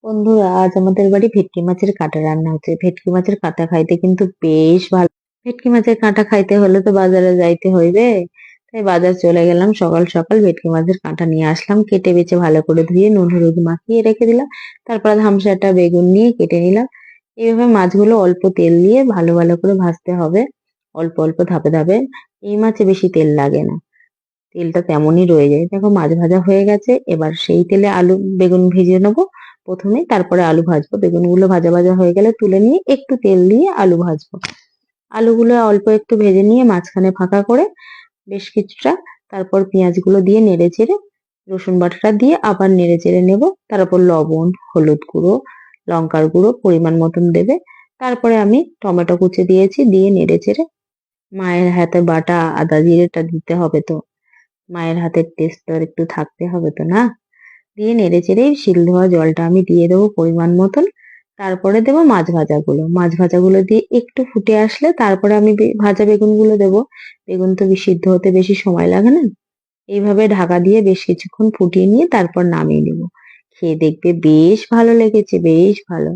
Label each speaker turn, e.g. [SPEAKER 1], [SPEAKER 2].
[SPEAKER 1] বন্ধুরা, আজ আমাদের বাড়ি ভেটকি মাছের কাঁটা রান্না হচ্ছে। ভেটকি মাছের কাঁটা খাইতে কিন্তু বেশ ভালো। ভেটকি মাছের কাঁটা খাইতে হলে তো বাজারে যাইতে হইবে। তাই বাজার চলে গেলাম, সকাল সকাল ভেটকি মাছের কাঁটা নিয়ে আসলাম, কেটে বেছে ভালো করে ধুয়ে নুন হলুদ মাখিয়ে রেখে দিলাম। তারপর ধামসাটা বেগুন নিয়ে কেটে নিলাম। এইভাবে মাছগুলো অল্প তেল দিয়ে ভালো ভালো করে ভাজতে হবে, অল্প অল্প ধাপে ধাপে। এই মাছে বেশি তেল লাগে না, তেলটা তেমনই রয়ে যায়। দেখো মাছ ভাজা হয়ে গেছে, এবার সেই তেলে আলু বেগুন ভেজে নেবো প্রথমে, তারপরে আলু ভাজবো। বেগুনগুলো ভাজা ভাজা হয়ে গেলে তুলে নিয়ে একটু তেল দিয়ে আলু ভাজবো। আলুগুলো অল্প একটু ভেজে নিয়ে মাঝখানে ফাঁকা করে বেশ কিছুটা, তারপর পেঁয়াজগুলো দিয়ে নেড়ে চেড়ে রসুন বাটাটা দিয়ে আবার নেড়ে চেড়ে নেবো। তারপর লবণ, হলুদ গুঁড়ো, লঙ্কার গুঁড়ো পরিমাণ মতন দেবে। তারপরে আমি টমেটো কুচি দিয়েছি, দিয়ে নেড়ে চেড়ে মায়ের হাতে বাটা আদা জিরেটা দিতে হবে তো, মায়ের হাতের টেস্ট তো আর একটু থাকতে হবে তো না। দিয়ে নেড়ে চেড়ে শিল ধোয়া জলটা আমি দিয়ে দেবো পরিমাণ মতন। তারপরে দেবো মাছ ভাজাগুলো দিয়ে একটু ফুটে আসলে তারপরে আমি ভাজা বেগুনগুলো দেবো। বেগুন তো সিদ্ধ হতে বেশি সময় লাগে না। এইভাবে ঢাকা দিয়ে বেশ কিছুক্ষণ ফুটিয়ে নিয়ে তারপর নামিয়ে নেবো। খেয়ে দেখবে বেশ ভালো লেগেছে, বেশ ভালো।